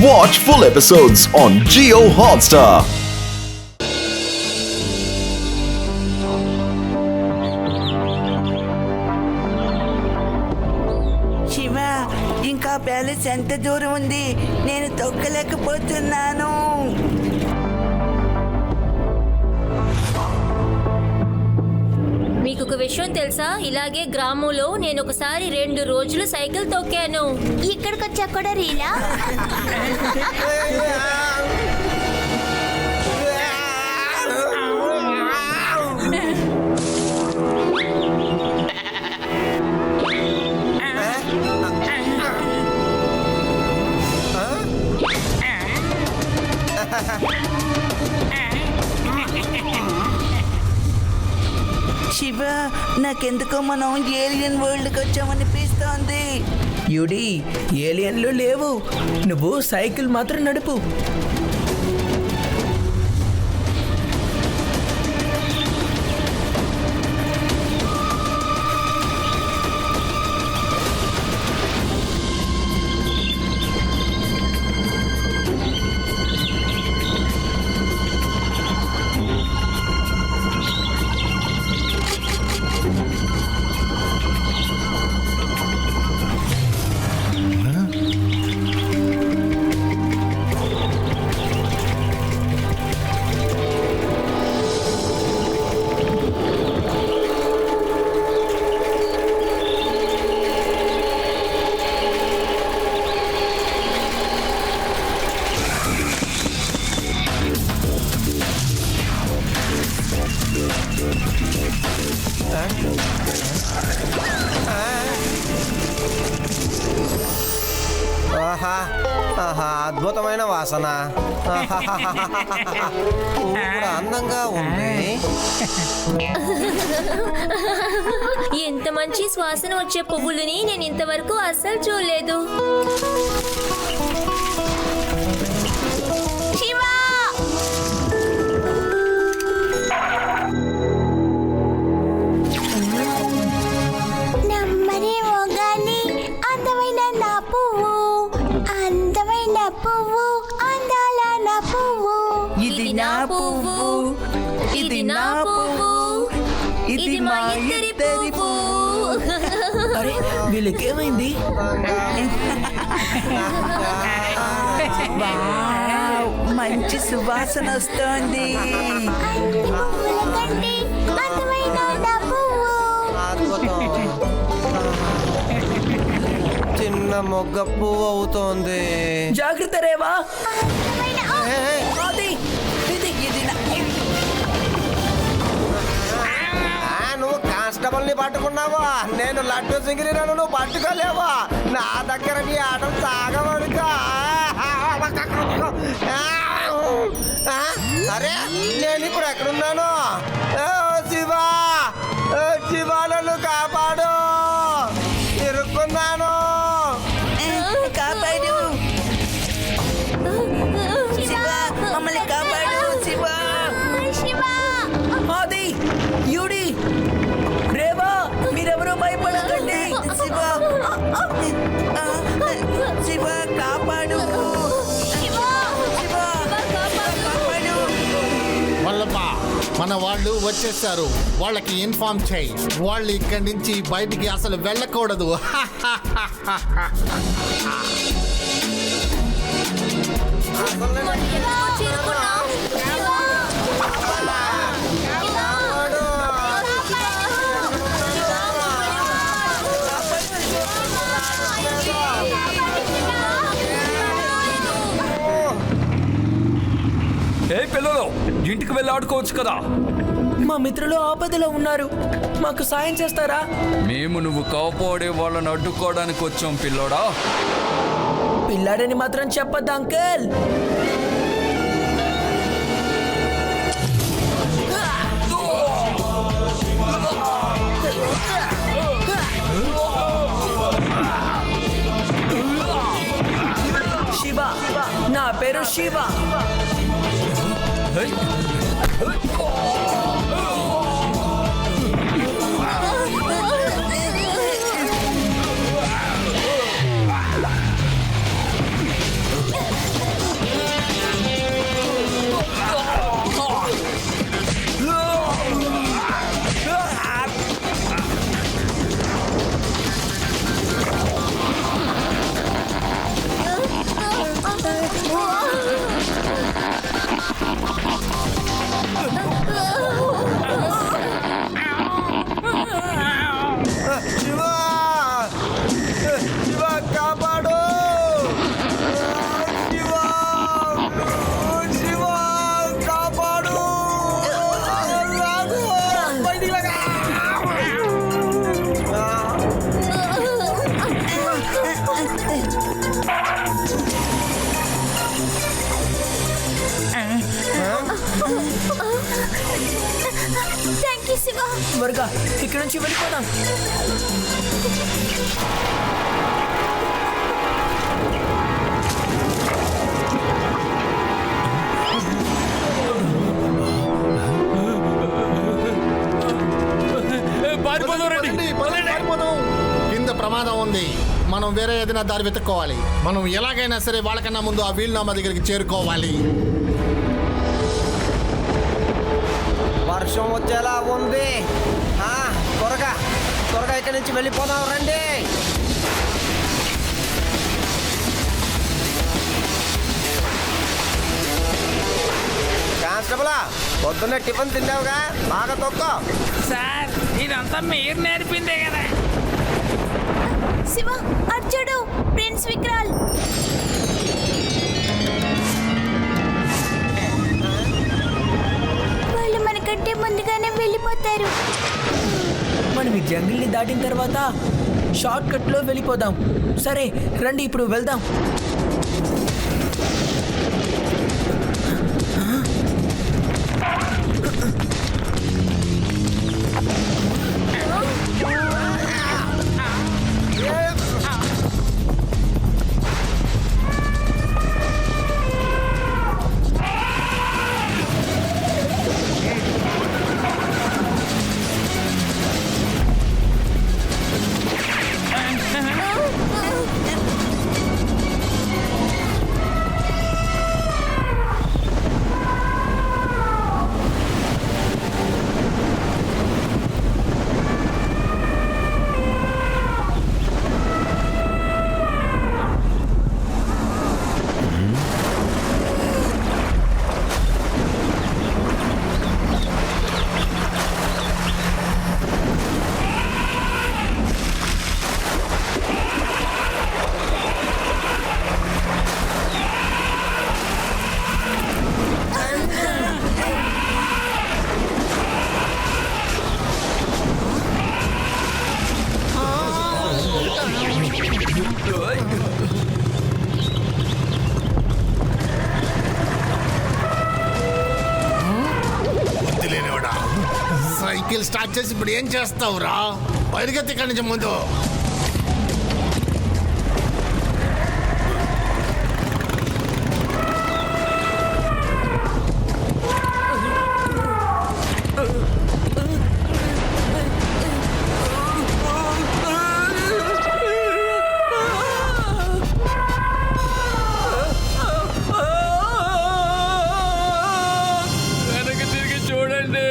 Watch full episodes on Jio Hotstar. Shiva, ఇంకా palace ఎంత దూరం ఉంది? నేను తొక్కలేకపోతున్నాను. మీకు ఒక విషయం తెలుసా? ఇలాగే గ్రామంలో నేను ఒకసారి 2 రోజులు సైకిల్ తొక్కాను. ఇక్కడికి వచ్చా కూడా రీలా? శివ, నాకెందుకో మనం ఏలియన్ వరల్డ్కి వచ్చామనిపిస్తోంది. యుడి, ఏలియన్లు లేవు. నువ్వు సైకిల్ మాత్రం నడుపు. అద్భుతమైన వాసన. కూడా అందంగా ఉంది. ఎంత మంచి సువాసన వచ్చే పువ్వులని నేను ఇంతవరకు అస్సలు చూడలేదు. ఇది నా పువ్వు, ఇది నా పువ్వు, ఇది మా ఇద్దరి పువ్వు. అరే, వీళ్ళకేమైంది? వావ్, మంచి సువాసన వస్తోంది. చిన్న మొగ్గ పువ్వు అవుతోంది. జాగ్రత్త రేవా. నువ్వు కానిస్టేబుల్ ని పట్టుకున్నావా? నేను లడ్డు సింగిరి నువ్వు పట్టుకోలేవా? నా దగ్గర నీ ఆటలు సాగవడుగా. అరే, నేను ఇప్పుడు ఎక్కడున్నాను? శివా, శివా, నన్ను కాపాడు, ఇరుక్కున్నాను. కాపాడు శివ, మమ్మల్ని కాపాడు శివ. ఆది, యుడి, రేవా, మీరెవరూ భయపడకండి. శివ, శివ కాపాడు. వల్లభా, మన వాళ్ళు వచ్చేసారు. వాళ్ళకి ఇన్ఫార్మ్ చేయి. వాళ్ళు ఇక్కడి నుంచి బయటికి అసలు వెళ్ళకూడదు. ఏ పిల్లలు, ఇంటికి వెళ్ళి ఆడుకోవచ్చు కదా. మా మిత్రులు ఆపదలో ఉన్నారు, మాకు సాయం చేస్తారా? మేము నువ్వు కాపాడే వాళ్ళని అడ్డుకోవడానికి వచ్చాం పిల్లోడా. పిల్లాడని మాత్రం చెప్పద్దు అంకుల్. శివ, నా పేరు శివ. త్వరగా ఇక్కడి నుంచి వెళ్ళిపోదాం. కింద ప్రమాదం ఉంది. మనం వేరే ఏదైనా దారి వెతుక్కోవాలి. మనం ఎలాగైనా సరే వాళ్ళకన్నా ముందు ఆ వీలునామా దగ్గరికి చేరుకోవాలి. వర్షం వచ్చేలా ఉంది. త్వరగా త్వరగా ఇక్కడి నుంచి వెళ్ళిపోదాం రండి. కానిస్టేబుల్, పొద్దున్నే టిఫిన్ తిన్నావుగా, బాగా తొక్కో. సార్ ఇదంతా మీరు నేర్పిందే కదా. శివ అర్జుడు ప్రిన్స్ విక్రాల్. వాళ్ళు మనకంటే ముందుగానే వెళ్ళిపోతారు. మనం ఈ జంగిల్ని దాటిన తర్వాత షార్ట్ కట్లో వెళ్ళిపోదాం. సరే రండి ఇప్పుడు వెళ్దాం. సైకిల్ స్టార్ట్ చేసి ఇప్పుడు ఏం చేస్తావురా? పరిగెత్తి ఇక్కడి నుంచి ముందు. వెనక్కి తిరిగి చూడండి.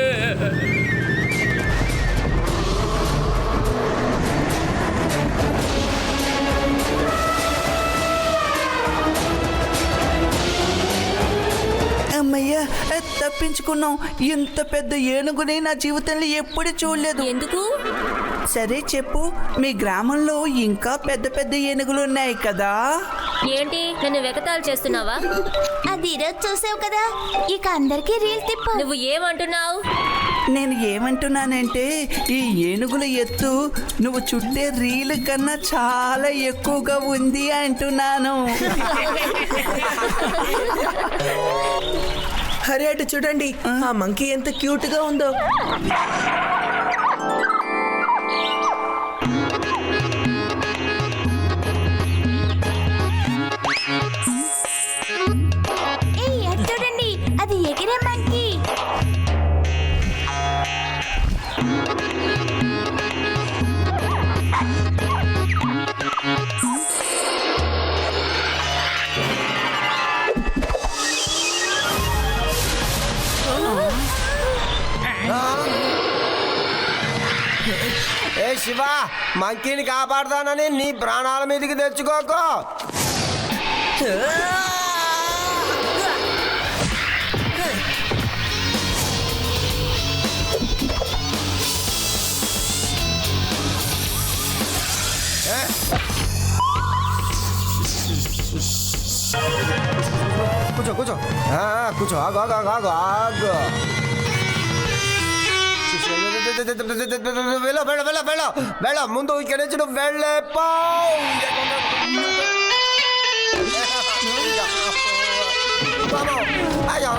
అమ్మయ్యా, తప్పించుకున్నాం. ఇంత పెద్ద ఏనుగుని నా జీవితంలో ఎప్పుడు చూడలేదు. ఎందుకు? సరే చెప్పు, మీ గ్రామంలో ఇంకా పెద్ద పెద్ద ఏనుగులు ఉన్నాయి కదా? ఏంటి నన్ను వెకతాలు చేస్తున్నావా? అది ఈరోజు చూసావు కదా, ఇక అందరికీ రీల్ తిప్పు. నువ్వు ఏమంటున్నావు? నేను ఏమంటున్నానంటే, ఈ ఏనుగుల ఎత్తు నువ్వు చుట్టే రీలు కన్నా చాలా ఎక్కువగా ఉంది అంటున్నాను. అరే అటు చూడండి, ఆ మంకీ ఎంత క్యూట్ గా ఉందో. ఏయ్, అది చూడండి, అది ఎగిరే మంకీ. ఏ శివ, మంకీని కాపాడుతానని నీ ప్రాణాల మీదకి తెచ్చుకోకు. కూర్చో కూర్చో కూర్చో, ఆగు ఆగు ఆగు ఆగు ఆగు. వెళ్ళు వెళ్ళు వెళ్ళు వెళ్ళు వెళ్ళు, ముందు ఇక్కడి నుంచి నువ్వు వెళ్ళేపో. అయ్యో,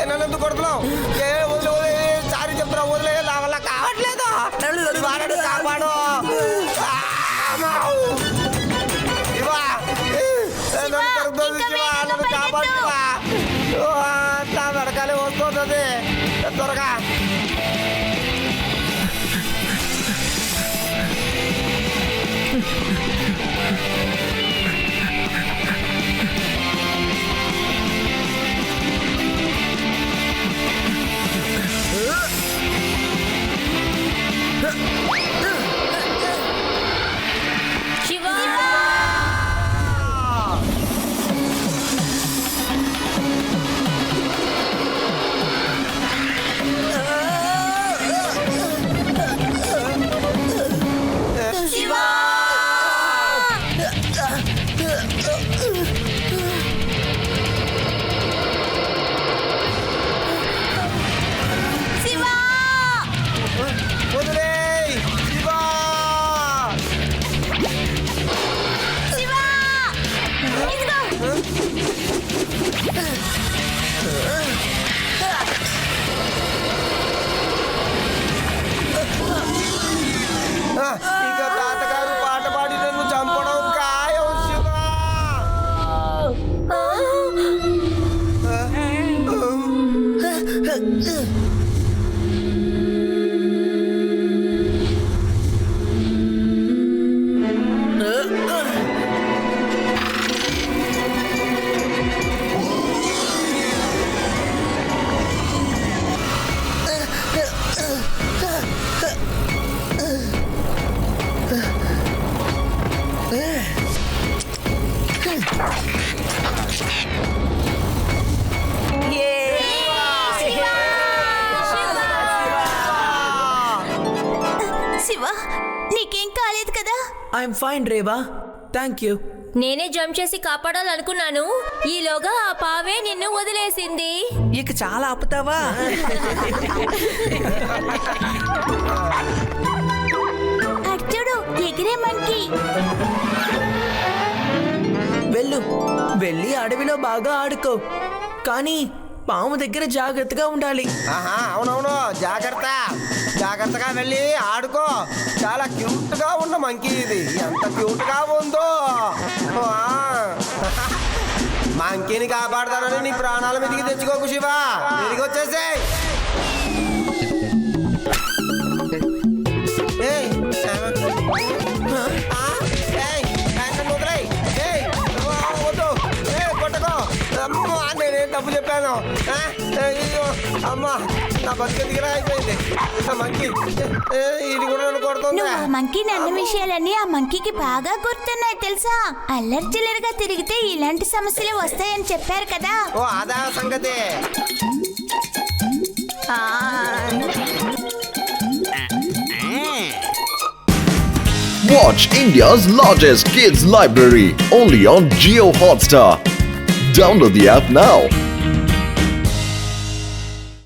నన్ను ఎందుకు కొడుతున్నావు? ఏ వదిలే, సారీ చెప్తున్నావు, వదిలే, నా వల్ల కావాలి. ఇక తాతగారు పాట పాడి నన్ను చంపడం ఖాయం శివ. శివ నీకేం కాలేదు కదా? I'm fine Reva, thank you. నేనే జంప్ చేసి కాపాడాలనుకున్నాను, ఈలోగా ఆ పావే నిన్ను వదిలేసింది. ఇక చాలా ఆపుతావా? అర్జుడు ఎగిరే మంకీ. వెళ్ళి అడవిలో బాగా ఆడుకో, కానీ పాము దగ్గర జాగ్రత్తగా ఉండాలి. అవునవును, జాగ్రత్తగా వెళ్ళి ఆడుకో. చాలా క్యూట్ గా ఉన్న మంకీ ఇది, ఎంత క్యూట్ గా ఉందో. మంకీని కాపాడతానని నీ ప్రాణాల మీదకి తెచ్చుకోకు శివ, తిరిగి వచ్చేసే. నేనేం తప్పు చెప్పాను? అమ్మా, నా బతికెదిగిరా అయిపోయింది. మంకీ ఇది కూడా నన్ను కొడుతుంది. నువ్వు ఆ మంకీని అన్న విషయాలన్నీ ఆ మంకీకి బాగా గుర్తున్నాయి తెలుసా? అల్లర్చిల్లరగా తిరిగితే ఇలాంటి సమస్యలు వస్తాయని చెప్పారు కదా. ఓ అదా సంగతి. Watch India's largest kids library only on Jio Hotstar. Download the app now.